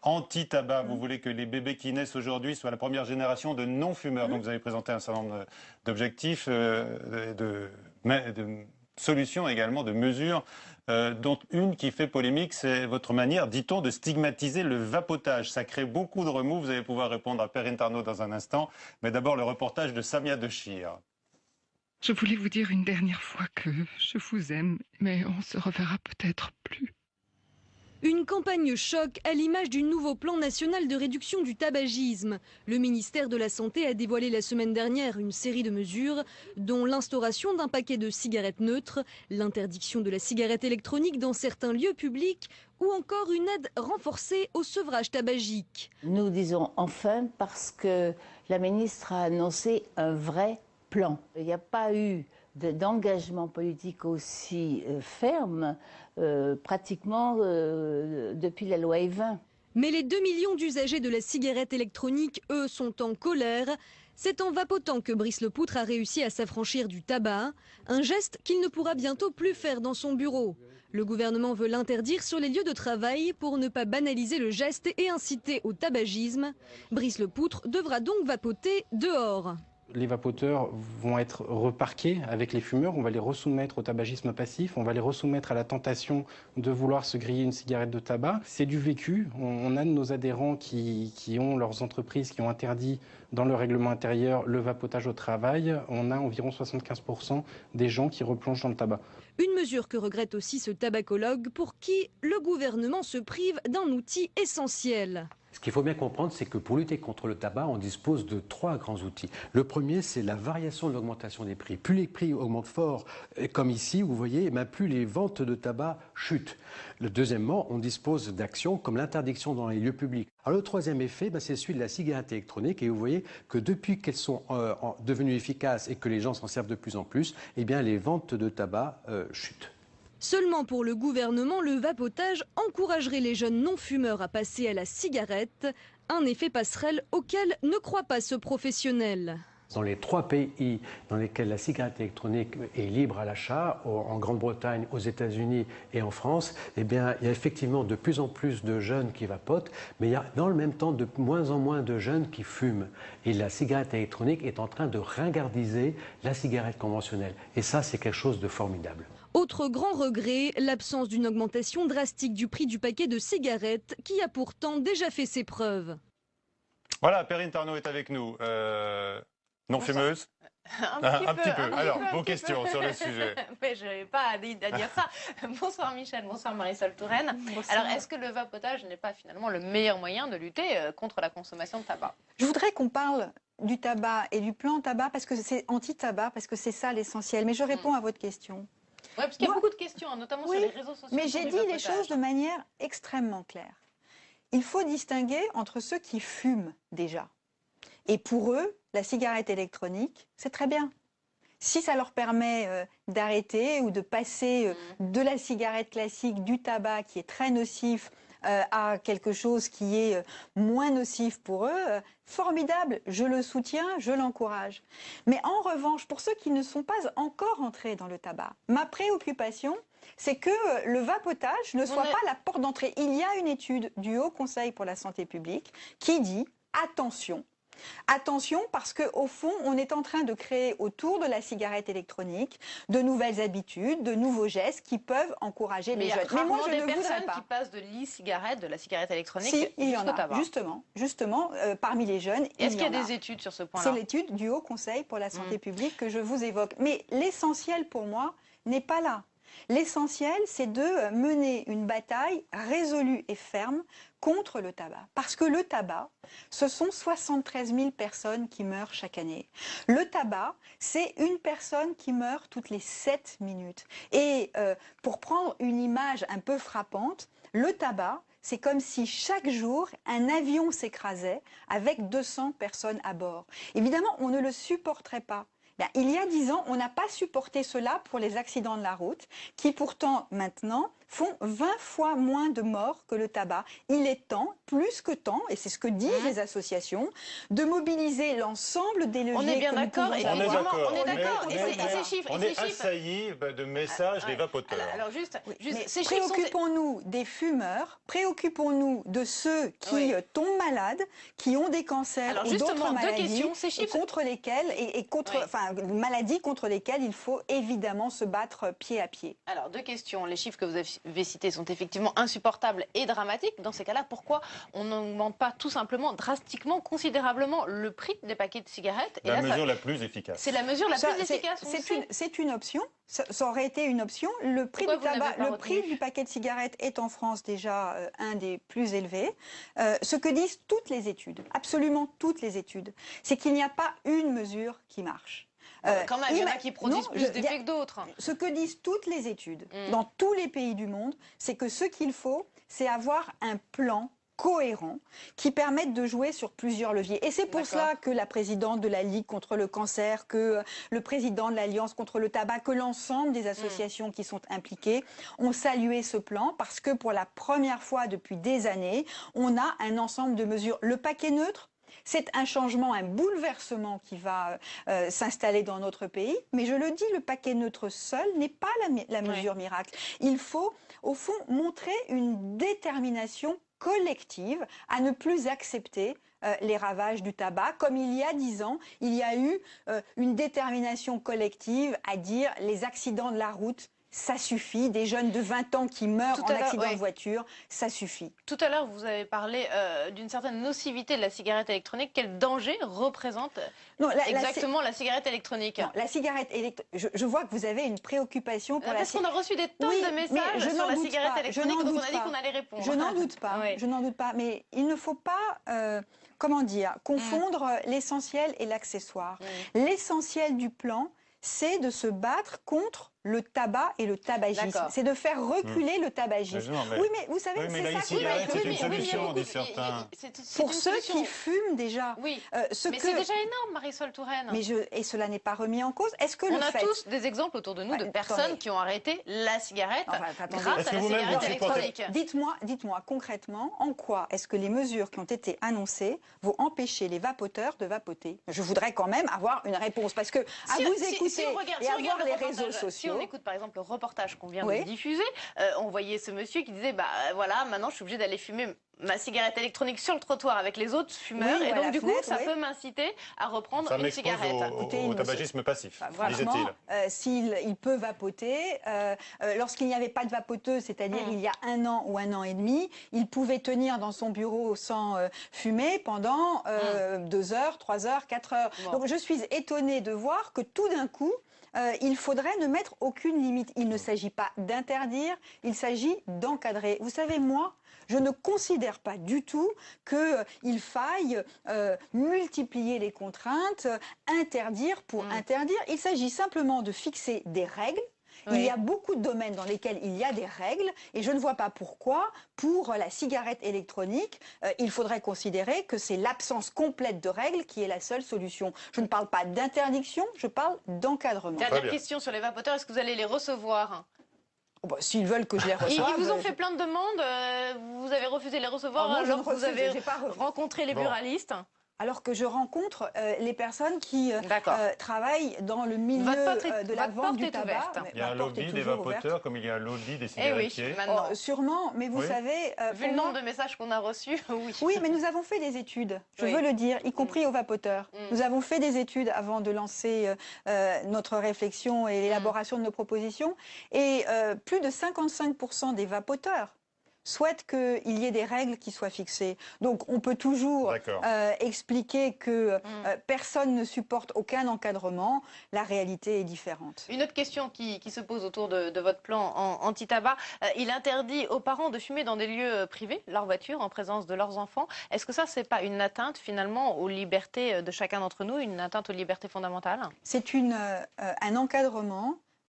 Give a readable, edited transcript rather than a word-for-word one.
anti-tabac. Vous voulez que les bébés qui naissent aujourd'hui soient la première génération de non-fumeurs. Donc vous avez présenté un certain nombre d'objectifs, de solutions également, de mesures, dont une qui fait polémique, c'est votre manière, dit-on, de stigmatiser le vapotage. Ça crée beaucoup de remous. Vous allez pouvoir répondre à Perrine Tarnot dans un instant. Mais d'abord, le reportage de Samia Dechir. Je voulais vous dire une dernière fois que je vous aime, mais on se reverra peut-être plus. Une campagne choc à l'image du nouveau plan national de réduction du tabagisme. Le ministère de la Santé a dévoilé la semaine dernière une série de mesures, dont l'instauration d'un paquet de cigarettes neutres, l'interdiction de la cigarette électronique dans certains lieux publics ou encore une aide renforcée au sevrage tabagique. Nous disons enfin parce que la ministre a annoncé un vrai plan. Il n'y a pas eu d'engagement politique aussi ferme pratiquement depuis la loi E20. Mais les 2 millions d'usagers de la cigarette électronique, eux, sont en colère. C'est en vapotant que Brice Lepoutre a réussi à s'affranchir du tabac, un geste qu'il ne pourra bientôt plus faire dans son bureau. Le gouvernement veut l'interdire sur les lieux de travail pour ne pas banaliser le geste et inciter au tabagisme. Brice Lepoutre devra donc vapoter dehors. Les vapoteurs vont être reparqués avec les fumeurs, on va les resoumettre au tabagisme passif, on va les resoumettre à la tentation de vouloir se griller une cigarette de tabac. C'est du vécu, on a de nos adhérents qui ont leurs entreprises qui ont interdit dans le règlement intérieur le vapotage au travail. On a environ 75% des gens qui replongent dans le tabac. Une mesure que regrette aussi ce tabacologue pour qui le gouvernement se prive d'un outil essentiel. Ce qu'il faut bien comprendre, c'est que pour lutter contre le tabac, on dispose de 3 grands outils. Le premier, c'est la variation de l'augmentation des prix. Plus les prix augmentent fort, comme ici, vous voyez, plus les ventes de tabac chutent. Deuxièmement, on dispose d'actions comme l'interdiction dans les lieux publics. Alors le troisième effet, c'est celui de la cigarette électronique. Et vous voyez que depuis qu'elles sont devenues efficaces et que les gens s'en servent de plus en plus, les ventes de tabac chutent. Seulement pour le gouvernement, le vapotage encouragerait les jeunes non-fumeurs à passer à la cigarette, un effet passerelle auquel ne croit pas ce professionnel. Dans les 3 pays dans lesquels la cigarette électronique est libre à l'achat, en Grande-Bretagne, aux États-Unis et en France, il y a effectivement de plus en plus de jeunes qui vapotent, mais il y a dans le même temps de moins en moins de jeunes qui fument. Et la cigarette électronique est en train de ringardiser la cigarette conventionnelle. Et ça, c'est quelque chose de formidable. Autre grand regret, l'absence d'une augmentation drastique du prix du paquet de cigarettes qui a pourtant déjà fait ses preuves. Voilà, Perrine Tarnot est avec nous. Non-fumeuse? Un petit peu. Alors, vos questions sur le sujet. Mais je n'avais pas à dire ça. Bonsoir Michel, bonsoir Marisol Touraine. Bonsoir. Alors, est-ce que le vapotage n'est pas finalement le meilleur moyen de lutter contre la consommation de tabac? Je voudrais qu'on parle du tabac et du plan tabac, parce que c'est anti-tabac, parce que c'est ça l'essentiel. Mais je réponds à votre question. Oui, parce qu'il y a beaucoup de questions, notamment sur les réseaux sociaux. Mais j'ai dit les choses de manière extrêmement claire. Il faut distinguer entre ceux qui fument déjà. Et pour eux, la cigarette électronique, c'est très bien. Si ça leur permet d'arrêter ou de passer de la cigarette classique, du tabac qui est très nocif, à quelque chose qui est moins nocif pour eux, formidable, je le soutiens, je l'encourage. Mais en revanche, pour ceux qui ne sont pas encore entrés dans le tabac, ma préoccupation, c'est que le vapotage ne soit pas la porte d'entrée. Il y a une étude du Haut Conseil pour la santé publique qui dit « attention ». Attention, parce qu'au fond, on est en train de créer autour de la cigarette électronique de nouvelles habitudes, de nouveaux gestes qui peuvent encourager les jeunes. Mais moi, je ne voudrais pas. Qui passent de l'e-cigarette, de la cigarette électronique, si, il y en a, tabac. justement, parmi les jeunes. Est-ce qu'il y a des études sur ce point-là? C'est l'étude du Haut Conseil pour la santé publique que je vous évoque. Mais l'essentiel pour moi n'est pas là. L'essentiel, c'est de mener une bataille résolue et ferme contre le tabac. Parce que le tabac, ce sont 73 000 personnes qui meurent chaque année. Le tabac, c'est une personne qui meurt toutes les 7 minutes. Et pour prendre une image un peu frappante, le tabac, c'est comme si chaque jour, un avion s'écrasait avec 200 personnes à bord. Évidemment, on ne le supporterait pas. Il y a 10 ans, on n'a pas supporté cela pour les accidents de la route, qui pourtant, maintenant, font 20 fois moins de morts que le tabac. Il est temps, plus que temps, et c'est ce que disent les associations, de mobiliser l'ensemble des leviers. On est bien d'accord, On est d'accord. on est d'accord. Mais- Et ces chiffres, On et ces est chiffres. assailli de messages des vapoteurs. Alors juste, Mais ces chiffres sont... préoccupons-nous des fumeurs, préoccupons-nous de ceux qui tombent malades, qui ont des cancers Alors ou justement, d'autres deux maladies questions, ces chiffres... contre lesquelles maladies contre lesquelles il faut évidemment se battre pied à pied. Alors, deux questions. Les chiffres que vous avez cités sont effectivement insupportables et dramatiques. Dans ces cas-là, pourquoi on n'augmente pas tout simplement, drastiquement, considérablement le prix des paquets de cigarettes? La mesure la plus efficace. C'est la mesure la Ça, plus efficace. C'est une option. Ça aurait été une option. Le prix Pourquoi du vous n'avez tabac, pas le prix retenu du paquet de cigarettes est en France déjà un des plus élevés. Ce que disent toutes les études, absolument toutes les études, c'est qu'il n'y a pas une mesure qui marche. Quand même, il y en a qui produisent plus d'effets que d'autres. Ce que disent toutes les études, dans tous les pays du monde, c'est que ce qu'il faut, c'est avoir un plan cohérent qui permette de jouer sur plusieurs leviers. Et c'est pour cela que la présidente de la Ligue contre le cancer, que le président de l'Alliance contre le tabac, que l'ensemble des associations qui sont impliquées ont salué ce plan, parce que pour la première fois depuis des années, on a un ensemble de mesures. Le paquet neutre, c'est un changement, un bouleversement qui va s'installer dans notre pays. Mais je le dis, le paquet neutre seul n'est pas la mesure miracle. Il faut, au fond, montrer une détermination collective à ne plus accepter les ravages du tabac. Comme il y a 10 ans, il y a eu une détermination collective à dire les accidents de la route, ça suffit. Des jeunes de 20 ans qui meurent en accident de voiture, ça suffit. Tout à l'heure, vous avez parlé d'une certaine nocivité de la cigarette électronique. Quel danger représente exactement la cigarette électronique? Non, la cigarette électronique, je vois que vous avez une préoccupation pour Parce qu'on a reçu des tonnes de messages sur la cigarette électronique, donc on a dit qu'on allait répondre. Je n'en doute pas, je n'en doute pas. Mais il ne faut pas, comment dire, confondre l'essentiel et l'accessoire. L'essentiel du plan, c'est de se battre contre le tabac et le tabagisme. C'est de faire reculer le tabagisme. Oui, mais vous savez, c'est ça qui c'est une solution, disent certains. Pour ceux qui fument déjà. Oui, mais c'est déjà énorme, Marisol Touraine. Et cela n'est pas remis en cause. Est-ce que on a tous des exemples autour de nous de personnes qui ont arrêté la cigarette grâce à la cigarette électronique. Dites-moi concrètement, en quoi est-ce que les mesures qui ont été annoncées vont empêcher les vapoteurs de vapoter? Je voudrais quand même avoir une réponse, parce que à vous écouter et à voir les réseaux sociaux. On écoute par exemple le reportage qu'on vient de diffuser, on voyait ce monsieur qui disait voilà, maintenant je suis obligé d'aller fumer ma cigarette électronique sur le trottoir avec les autres fumeurs, et donc du coup ça peut m'inciter à reprendre une cigarette. Au tabagisme passif, disait-il. S'il peut vapoter, lorsqu'il n'y avait pas de vapoteuse, c'est-à-dire il y a 1 an ou 1 an et demi, il pouvait tenir dans son bureau sans fumer pendant 2 heures, 3 heures, 4 heures. Donc je suis étonnée de voir que tout d'un coup, il faudrait ne mettre aucune limite. Il ne s'agit pas d'interdire, il s'agit d'encadrer. Vous savez, moi, je ne considère pas du tout qu'il faille multiplier les contraintes, interdire pour interdire. Il s'agit simplement de fixer des règles. Il y a beaucoup de domaines dans lesquels il y a des règles, et je ne vois pas pourquoi, pour la cigarette électronique, il faudrait considérer que c'est l'absence complète de règles qui est la seule solution. Je ne parle pas d'interdiction, je parle d'encadrement. Dernière question sur les vapoteurs, est-ce que vous allez les recevoir? S'ils veulent que je les reçoive... Ils vous ont fait plein de demandes, vous avez refusé de les recevoir alors que vous avez rencontré les buralistes? Alors que je rencontre les personnes qui travaillent dans le milieu de la vente du tabac. Il y a un lobby des vapoteurs comme il y a un lobby des cigarettiers. Sûrement, mais vous savez... Vu le nombre de messages qu'on a reçus, oui. Oui, mais nous avons fait des études, je veux le dire, y compris aux vapoteurs. Nous avons fait des études avant de lancer notre réflexion et l'élaboration de nos propositions. Et plus de 55% des vapoteurs souhaite qu'il y ait des règles qui soient fixées. Donc on peut toujours expliquer que personne ne supporte aucun encadrement. La réalité est différente. Une autre question qui se pose autour de votre plan anti-tabac. Il interdit aux parents de fumer dans des lieux privés, leur voiture, en présence de leurs enfants. Est-ce que ça, c'est pas une atteinte finalement aux libertés de chacun d'entre nous, une atteinte aux libertés fondamentales? C'est un encadrement